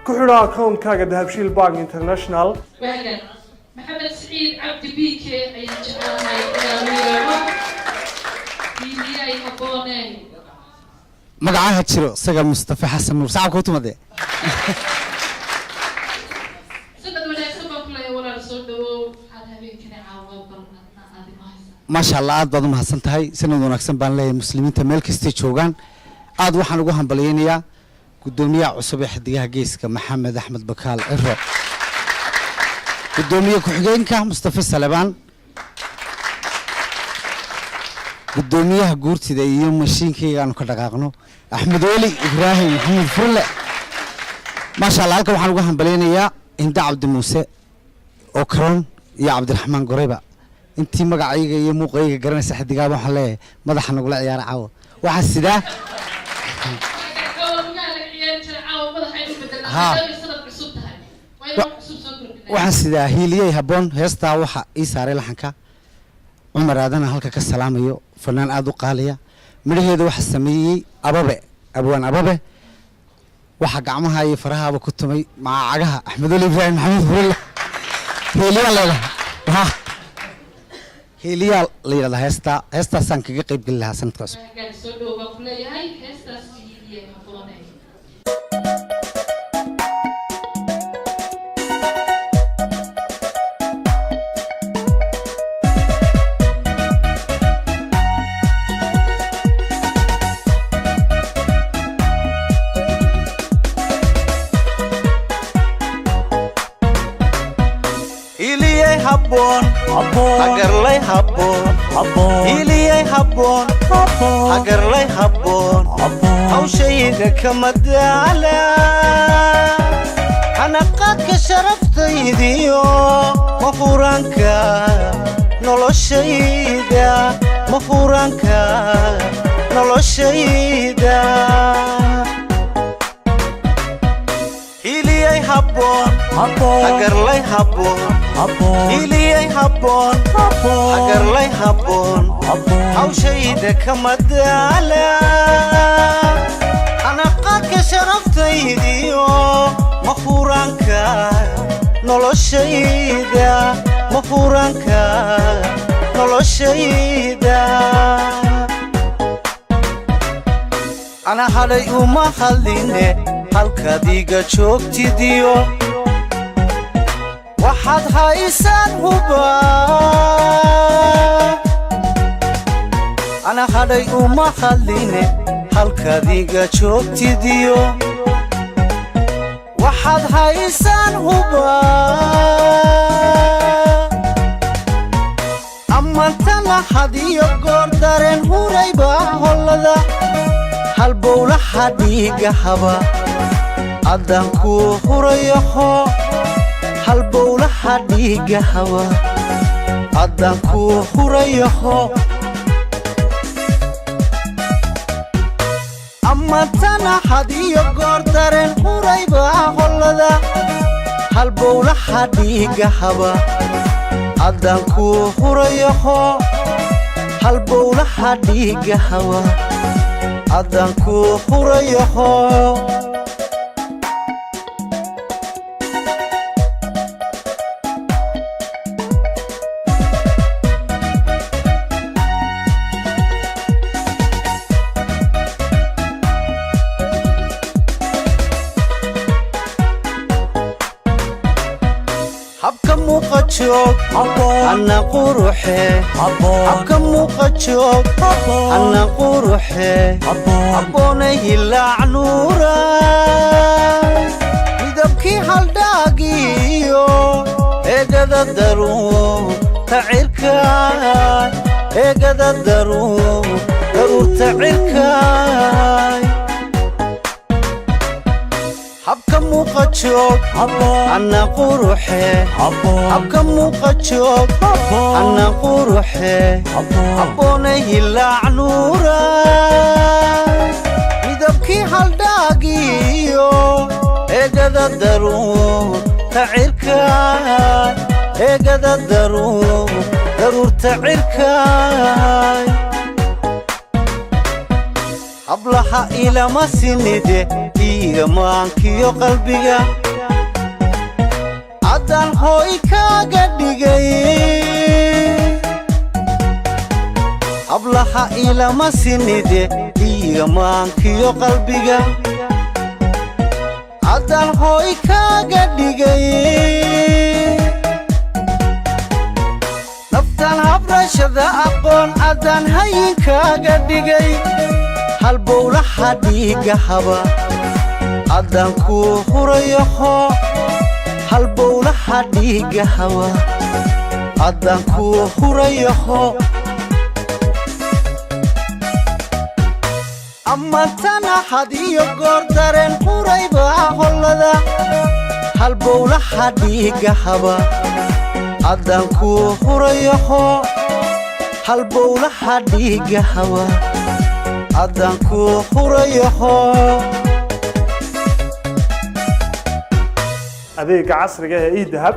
كحرا أكون كاجا ذهب شيل بانك إنترناشنال. وهلا محمد سعيد عبد بيك أي جماعة هي أبوني. مقعها تشرو سجى مصطفى حسن نور ساعة كوتو مدة. ما شاء الله عاد بعضهم حسن تهاي سنة ونكسب بان لي مسلمين تملك كستيشوغان عاد وحنا نقولهم بليانيا قدومية عصبي حديها جيس كمحمد أحمد بكال إرو قدومية كحجين كمصطفى سلبان قدومية جورتي ده يوم ماشين كي كانوا كدقاقنو أحمد ولي إبراهيم محمد فرلة ما شاء الله وحنا نقولهم بليانيا إنت عبد موسى أكرم يا عبد الرحمن قريبة أنتي مقعية يا موقعية قرنا سحد جابوا حلاه ماذا حنا نقول عيار عاو وحسده وحسده هيليه هبون هستا وح إيساري لحنكا عمر هذانا هلك كالسلام يو فنان أدو قاليا من هذا وحسميه أبابه أبوان أبابه وحق عمها يفرها وكتمي مع عجها أحمد ولي إبراهيم محمد فرلة هيليه الله ها هيليا ليلا هستا سانك قريب لها سنة كاس. habon agarlay habon iliyay habon agarlay habon hawshayga kama daala ana qadka sharaftaydiyo mafuranka noloshayda mafuranka noloshayda iliyay habon agarlay habon iliyay habon agarlay habon hawshayda kama daala ana qadka sharaftaydiyo mafuranka noloshayda mafuranka noloshayda ana halay uma haline halkaadiga joogtidiyo waxaad haysan huba ana hadhay uma haline halkaadiga joogtidiyo waxaad haysan huba amanta la hadiyo goor dareen hurayba hollada halbowlaha dhiiga haba adan ku hurayaho halbowlaha dhiiga haba adan ku hurayaho amantana hadiyo goor dareen hurayba hollada halbowlaha dhiiga haba adan ku hurayaho halbowlaha dhiiga haba adan ku hurayaho أنا قروحي أبكم مقجوك أنا قروحي أبوني اللعنورة يدبكي هالداقيو إيقاد الدرو تعيركاي إيقاد الدرو ضرور تعيركاي habka muuqajoog ana quruxe habka muuqajoog ana quruxe abonay ilacnuura midabkii haldaagiyo eegada daruur tacirkaay eegada daruur tacirkaay ablaha ilama sinide dhiiga maankiyo qalbiga haddaan hooy kaaga dhigay hablaha ilama sinide dhiiga maankiyo qalbiga haddaan hooy kaaga dhigay naftaan habrashada aqoon haddaan hayinkaaga dhigay halbowlaha dhiiga haba haddaan kuu hurayaho halbowlaha dhiiga haba haddaan kuu hurayaho ammaantana hadiyo goor dareen quraybaa hollada halbowlaha dhiiga haba haddaan kuu hurayaho halbowlaha dhiiga haba haddaan kuu hurayaho adeega casriga ee idahab